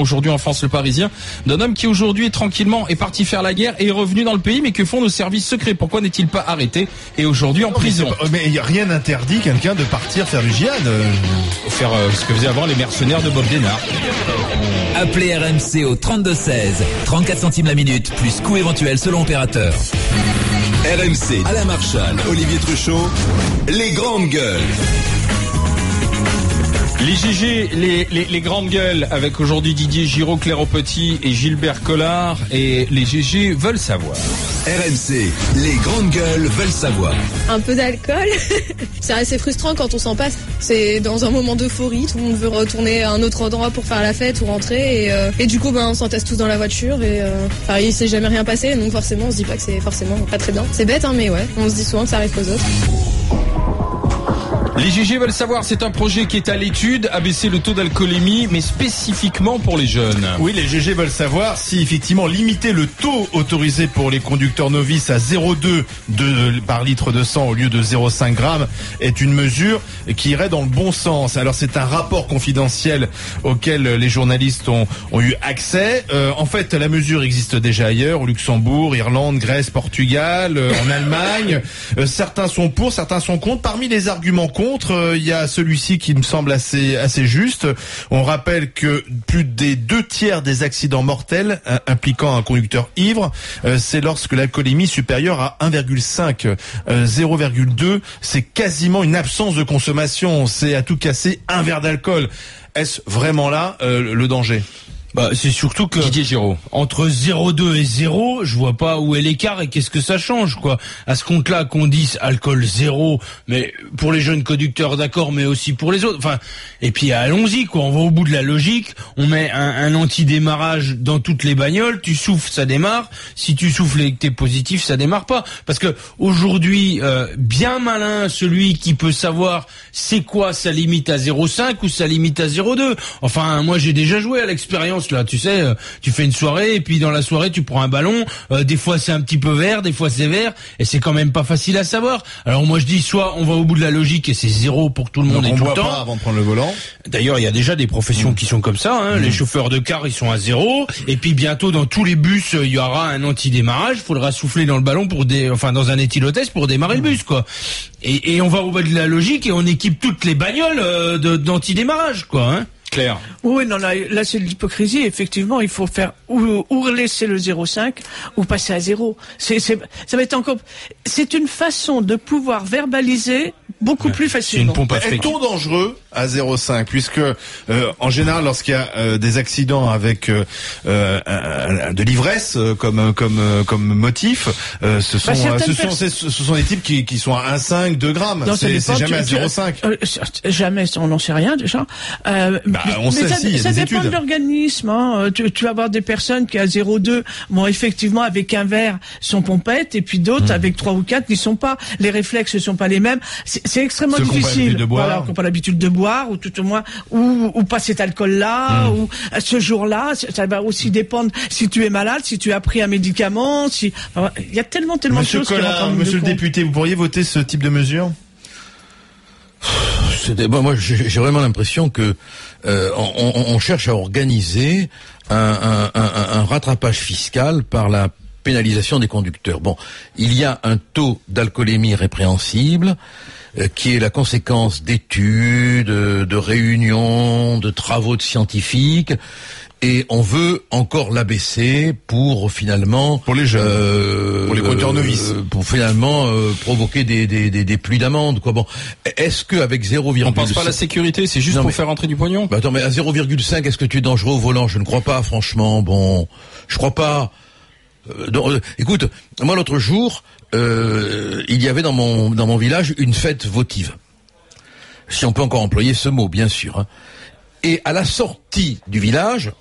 Aujourd'hui en France, le Parisien, d'un homme qui aujourd'hui est parti faire la guerre et est revenu dans le pays, mais que font nos services secrets? Pourquoi n'est-il pas arrêté et aujourd'hui en prison? Mais rien n'interdit quelqu'un de partir faire du djihad. Faire ce que faisaient avant les mercenaires de Bob Denard. Appelez RMC au 3216, 34 centimes la minute, plus coût éventuel selon opérateur. RMC, Alain Marchal, Olivier Truchot, les grandes gueules. Les GG, les grandes gueules, avec aujourd'hui Didier Giraud, Claire Aupetit et Gilbert Collard. Et les GG veulent savoir. RMC, les grandes gueules veulent savoir. Un peu d'alcool, c'est assez frustrant quand on s'en passe. C'est dans un moment d'euphorie, tout le monde veut retourner à un autre endroit pour faire la fête ou rentrer. Et du coup, on s'entasse tous dans la voiture. Et il s'est jamais rien passé, donc forcément, on se dit pas que c'est forcément pas très bien. C'est bête, mais ouais, on se dit souvent que ça arrive aux autres. Les GG veulent savoir, c'est un projet qui est à l'étude, abaisser le taux d'alcoolémie, mais spécifiquement pour les jeunes. Oui, les GG veulent savoir si effectivement limiter le taux autorisé pour les conducteurs novices à 0,2 par litre de sang au lieu de 0,5 grammes est une mesure qui irait dans le bon sens. Alors c'est un rapport confidentiel auquel les journalistes ont eu accès. En fait, la mesure existe déjà ailleurs, au Luxembourg, Irlande, Grèce, Portugal, en Allemagne. Certains sont pour, certains sont contre. Parmi les arguments contre, il y a celui-ci qui me semble assez juste. On rappelle que plus des 2/3 des accidents mortels impliquant un conducteur ivre, c'est lorsque l'alcoolémie est supérieure à 1,5. 0,2, c'est quasiment une absence de consommation. C'est à tout casser un verre d'alcool. Est-ce vraiment là le danger ? C'est surtout que Didier Giraud, entre 0,2 et 0, je vois pas où est l'écart et qu'est-ce que ça change, quoi. À ce compte-là, qu'on dise alcool 0, mais pour les jeunes conducteurs, d'accord, mais aussi pour les autres. Enfin, et puis allons-y, quoi. On va au bout de la logique. On met un anti-démarrage dans toutes les bagnoles. Tu souffles, ça démarre. Si tu souffles et que t'es positif, ça démarre pas. Parce que aujourd'hui, bien malin celui qui peut savoir c'est quoi sa limite à 0,5 ou sa limite à 0,2. Enfin, moi j'ai déjà joué à l'expérience. Là, tu sais, tu fais une soirée et puis dans la soirée tu prends un ballon, des fois c'est un petit peu vert, des fois c'est vert et c'est quand même pas facile à savoir. Alors moi je dis soit on va au bout de la logique et c'est 0 pour tout le monde et tout le temps. On boit pas avant de prendre le volant. D'ailleurs, il y a déjà des professions qui sont comme ça, Les chauffeurs de car, ils sont à 0 et puis bientôt dans tous les bus, il y aura un anti-démarrage, faudra souffler dans le ballon dans un éthylotest pour démarrer le bus, quoi. Et on va au bout de la logique et on équipe toutes les bagnoles d'anti-démarrage, quoi, Claire. Oui, non, là c'est de l'hypocrisie. Effectivement, il faut faire ou laisser le 0,5 ou passer à 0. Ça va être encore. C'est une façon de pouvoir verbaliser beaucoup plus facilement. C'est une pompe à fric. Est-on dangereux à 0,5 puisque en général lorsqu'il y a des accidents avec de l'ivresse comme motif, ce sont des types qui sont à 1,5, 2 grammes. Non, c'est jamais à 0,5. Jamais, on n'en sait rien déjà. On sait si, il y a ça des dépend études. de l'organisme. Tu vas avoir des personnes qui à 0,2, effectivement avec un verre sont pompettes, et puis d'autres avec 3 ou 4 n'y sont pas. Les réflexes ne sont pas les mêmes. C'est extrêmement Ceux qui ont pas difficile. l'habitude de boire. Voilà, qui n'ont pas l'habitude de boire, ou tout au moins, ou pas cet alcool-là, ou ce jour-là. Ça va aussi dépendre si tu es malade, si tu as pris un médicament, il y a tellement de choses qui rentrent en ligne de Monsieur le compte. député, vous pourriez voter ce type de mesure ? Moi, j'ai vraiment l'impression que on cherche à organiser un rattrapage fiscal par la pénalisation des conducteurs. Bon, il y a un taux d'alcoolémie répréhensible qui est la conséquence d'études, de réunions, de travaux de scientifiques. Et on veut encore l'abaisser pour finalement pour les jeunes, pour les conducteurs novices, pour finalement provoquer des pluies d'amendes, quoi. Bon, est-ce que avec 0,5 On pense pas à la sécurité, c'est juste pour faire rentrer du pognon. Attends, mais à 0,5, est-ce que tu es dangereux au volant ? Je ne crois pas, franchement. Bon, je crois pas. Écoute, moi l'autre jour, il y avait dans mon village une fête votive. Si on peut encore employer ce mot, bien sûr. Et à la sortie du village,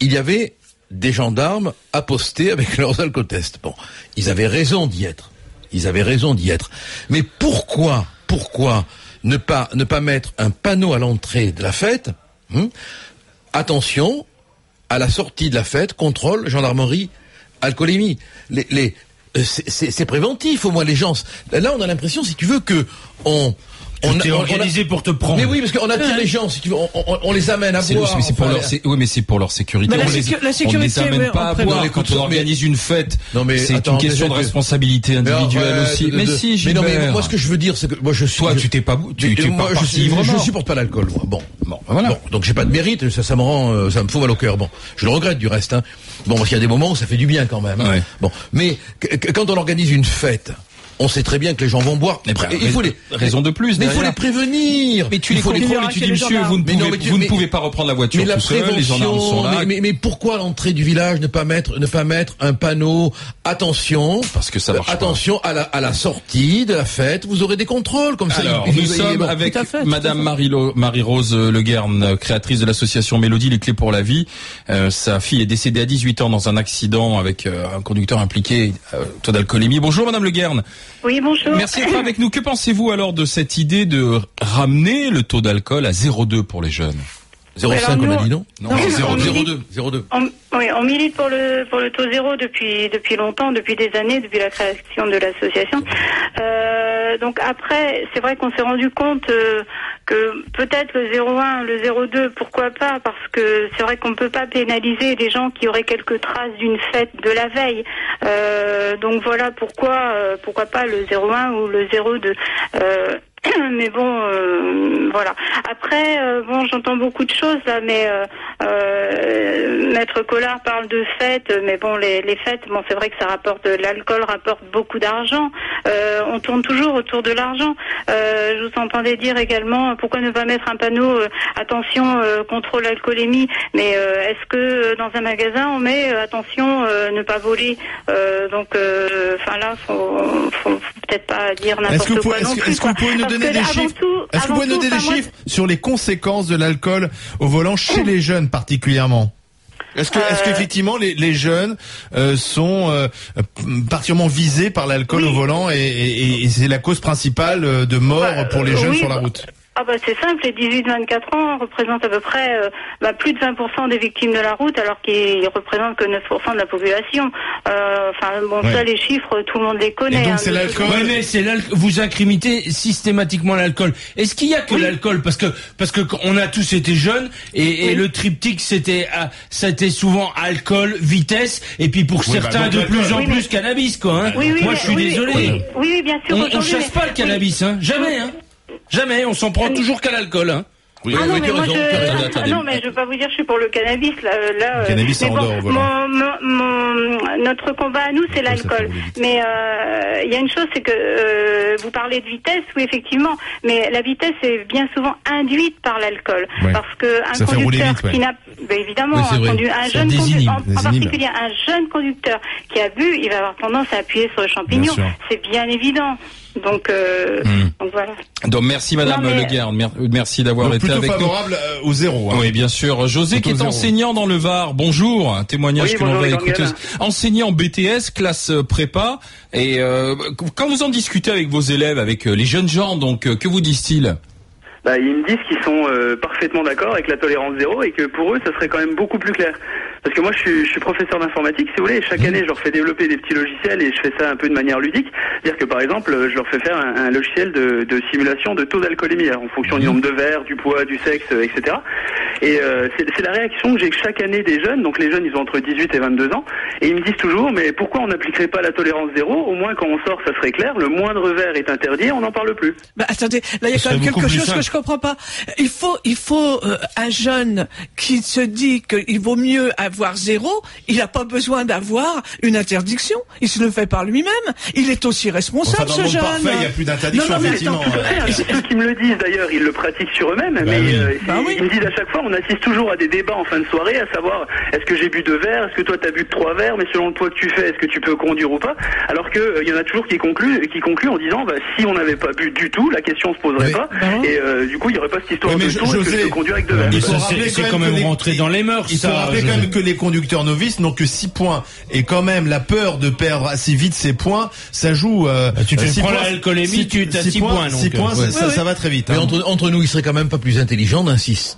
il y avait des gendarmes apostés avec leurs alcotests. Bon, ils avaient raison d'y être. Mais pourquoi ne pas mettre un panneau à l'entrée de la fête ? Attention, à la sortie de la fête, contrôle, gendarmerie, alcoolémie. C'est préventif, au moins les gens. Là, on a l'impression, si tu veux, que Tout est organisé pour te prendre. Mais oui, parce qu'on attire les gens, si tu veux, on les amène à boire. Mais c'est pour leur sécurité. Mais On ne les amène pas à boire quand on organise une fête. C'est une question de responsabilité individuelle aussi. Mais si, Gilbert. Mais non, mais moi, ce que je veux dire, c'est que moi, je suis. Toi, tu t'es pas, je supporte pas l'alcool, moi. Bon, voilà. Bon, donc j'ai pas de mérite, ça me rend, ça me fout mal au cœur. Bon, je le regrette du reste, hein. Bon, parce qu'il y a des moments où ça fait du bien quand même. Hein. Ouais. Bon, mais quand on organise une fête, on sait très bien que les gens vont boire. Il faut raison de plus. Mais il faut les prévenir. Mais tu les contrôles et tu dis, monsieur, vous ne pouvez pas reprendre la voiture tout seul, les gendarmes sont là. Mais pourquoi à l'entrée du village ne pas mettre un panneau, attention, parce que ça marche attention pas. à la sortie de la fête, vous aurez des contrôles comme ça. Alors, nous sommes avec Madame Marie-Rose Le Guern, créatrice de l'association Mélodie, les clés pour la vie. Sa fille est décédée à 18 ans dans un accident avec un conducteur impliqué, taux d'alcoolémie. Bonjour Madame Le Guern. Oui, bonjour. Merci d'être avec nous. Que pensez-vous alors de cette idée de ramener le taux d'alcool à 0,2 pour les jeunes? 0,5 on a dit non? Non, 0,2. Oui, on milite pour le taux zéro depuis longtemps, depuis des années, depuis la création de l'association. Donc après, c'est vrai qu'on s'est rendu compte que peut-être le 0,1, le 0,2, pourquoi pas, parce que c'est vrai qu'on ne peut pas pénaliser les gens qui auraient quelques traces d'une fête de la veille. Donc voilà pourquoi pas le 0,1 ou le 0,2. Mais bon, voilà. Après, j'entends beaucoup de choses là, mais Maître Collard parle de fêtes, mais bon, les fêtes, c'est vrai que ça rapporte, l'alcool rapporte beaucoup d'argent. On tourne toujours autour de l'argent. Je vous entendais dire également, pourquoi ne pas mettre un panneau attention, contrôle alcoolémie. Mais est-ce que dans un magasin on met attention, ne pas voler. Donc, là, faut peut-être pas dire n'importe quoi non plus. Est-ce que vous pouvez nous donner des chiffres? Est-ce que vous pouvez nous donner des chiffres sur les conséquences de l'alcool au volant chez les jeunes particulièrement? Est-ce qu'effectivement les jeunes sont particulièrement visés par l'alcool au volant et c'est la cause principale de mort pour les jeunes sur la route? C'est simple, les 18-24 ans représentent à peu près plus de 20% des victimes de la route, alors qu'ils représentent que 9% de la population. Ça, les chiffres, tout le monde les connaît. Et donc c'est l'alcool. Ouais, mais c'est vous incriminez systématiquement l'alcool. Est-ce qu'il y a que l'alcool? Parce que on a tous été jeunes et le triptyque c'était souvent alcool, vitesse et puis pour certains de plus en plus cannabis quoi. Hein. Moi je suis désolé. Oui, bien sûr. On chasse pas le cannabis, hein. Jamais, hein. Jamais, on s'en prend toujours qu'à l'alcool, hein. Oui, mais moi je veux pas vous dire je suis pour le cannabis là. Cannabis ça endort au volant. Notre combat à nous c'est l'alcool. Mais il y a une chose, c'est que vous parlez de vitesse, oui effectivement, mais la vitesse est bien souvent induite par l'alcool, parce que un conducteur qui n'a, évidemment, un jeune conducteur, en particulier un jeune conducteur qui a bu, il va avoir tendance à appuyer sur le champignon, c'est bien évident. Donc voilà. Donc merci Madame Le Guern, merci d'avoir été avec nous. Plutôt favorable au zéro. Hein. Oui, bien sûr. José qui est enseignant dans le Var. Bonjour, un témoignage que l'on va écouter. Enseignant BTS, classe prépa. Et quand vous en discutez avec vos élèves, avec les jeunes gens, donc que vous disent-ils? Ils me disent qu'ils sont parfaitement d'accord avec la tolérance zéro et que pour eux, ça serait quand même beaucoup plus clair. Parce que moi, je suis professeur d'informatique, si vous voulez, et chaque année, je leur fais développer des petits logiciels et je fais ça un peu de manière ludique. C'est-à-dire que, par exemple, je leur fais faire un logiciel de simulation de taux d'alcoolémie en fonction du nombre de verres, du poids, du sexe, etc. Et c'est la réaction que j'ai chaque année des jeunes. Donc les jeunes, ils ont entre 18 et 22 ans. Et ils me disent toujours, mais pourquoi on n'appliquerait pas la tolérance zéro? Au moins, quand on sort, ça serait clair. Le moindre verre est interdit, on n'en parle plus. Attendez, là, il y a quand même quelque chose que je comprends pas. Il faut un jeune qui se dit qu'il vaut mieux avoir zéro. Il n'a pas besoin d'avoir une interdiction. Il se le fait par lui-même. Il est aussi responsable, ce jeune. Parfait, il n'y a plus d'interdiction, effectivement. Ceux qui me le disent, d'ailleurs, ils le pratiquent sur eux-mêmes. Ils me disent à chaque fois, on assiste toujours à des débats en fin de soirée, à savoir, est-ce que j'ai bu 2 verres, est-ce que toi t'as bu 3 verres, mais selon le poids que tu fais, est-ce que tu peux conduire ou pas? Alors que, il y en a toujours qui concluent en disant, si on n'avait pas bu du tout, la question se poserait pas. Et du coup, il n'y aurait pas cette histoire de tout, est-ce que je peux conduire avec 2 verres? C'est quand même rentré dans les mœurs. Il faut rappeler quand même que les conducteurs novices n'ont que 6 points. Et quand même, la peur de perdre assez vite ces points, ça joue... tu te prends l'alcoolémie, tu as 6 points. 6 points, ça va très vite. Mais entre nous, il serait quand même pas plus intelligent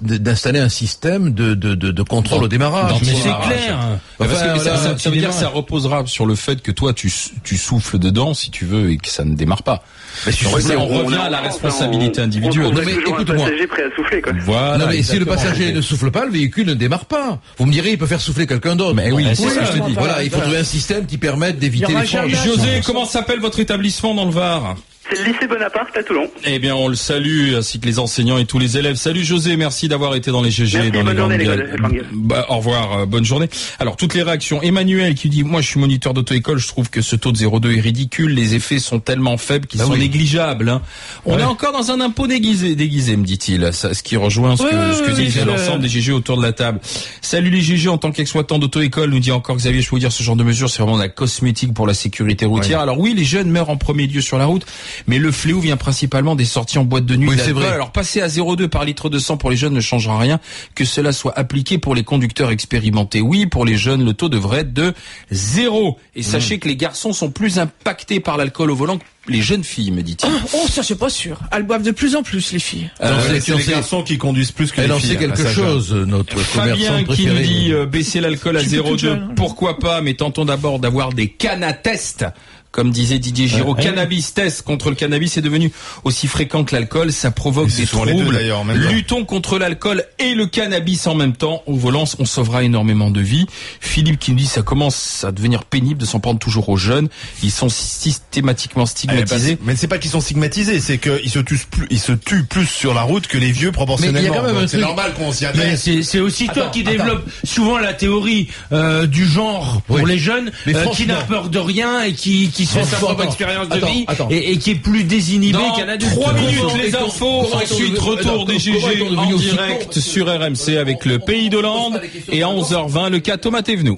d'installer un système de contrôle au démarrage. Mais c'est clair. Parce que ça veut dire que ça reposera sur le fait que toi, tu souffles dedans, si tu veux, et que ça ne démarre pas. Mais on revient à la responsabilité individuelle. Non, mais écoute-moi. Passager prêt à souffler, quoi. Voilà. Non, mais si le passager ne souffle pas, le véhicule ne démarre pas. Vous me direz, il peut faire souffler quelqu'un d'autre. Mais oui, c'est ça, je te dis. Voilà, il faut trouver un système qui permette d'éviter les changements. José, comment s'appelle votre établissement dans le Var? C'est le lycée Bonaparte à Toulon. Eh bien, on le salue, ainsi que les enseignants et tous les élèves. Salut José, merci d'avoir été dans les GG. Merci, dans bonne journée les gars. Au revoir, bonne journée. Alors, toutes les réactions. Emmanuel qui dit, moi je suis moniteur d'auto-école, je trouve que ce taux de 0,2 est ridicule, les effets sont tellement faibles qu'ils sont négligeables. Hein. On est encore dans un impôt déguisé, me dit-il, ce qui rejoint ce que disent l'ensemble des GG autour de la table. Salut les GG, en tant qu'exploitant d'auto-école, nous dit encore Xavier, je peux vous dire, ce genre de mesures, c'est vraiment de la cosmétique pour la sécurité routière. Alors oui, les jeunes meurent en premier lieu sur la route, mais le fléau vient principalement des sorties en boîte de nuit. Oui, c'est vrai. Alors passer à 0,2 par litre de sang pour les jeunes ne changera rien, que cela soit appliqué pour les conducteurs expérimentés. Oui, pour les jeunes, le taux devrait être de 0. Et sachez que les garçons sont plus impactés par l'alcool au volant que les jeunes filles, me dit-il. Oh, ça c'est pas sûr. Elles boivent de plus en plus, les filles. C'est les garçons qui conduisent plus que les filles. Elle en sait quelque chose, notre Fabien qui nous dit baisser l'alcool à 0,2, hein. pourquoi pas, mais tentons d'abord d'avoir des canatests. Comme disait Didier Giraud, cannabis test contre le cannabis est devenu aussi fréquent que l'alcool, ça provoque des troubles. Luttons contre l'alcool et le cannabis en même temps. Au volant, on sauvera énormément de vies. Philippe qui nous dit ça commence à devenir pénible de s'en prendre toujours aux jeunes. Ils sont systématiquement stigmatisés. Mais c'est pas qu'ils sont stigmatisés, c'est qu'ils se tuent plus sur la route que les vieux proportionnellement. Mais il y a quand même c'est normal qu'on s'y attelle. C'est aussi toi qui développe souvent la théorie du genre pour les jeunes, qui n'a peur de rien et qui se fait sa propre expérience de vie et qui est plus désinhibé qu'un adulte. 3 minutes les infos, ensuite retour des GG en direct sur RMC avec le Pays d'Hollande et à 11h20 le cas Thomas Thévenoud.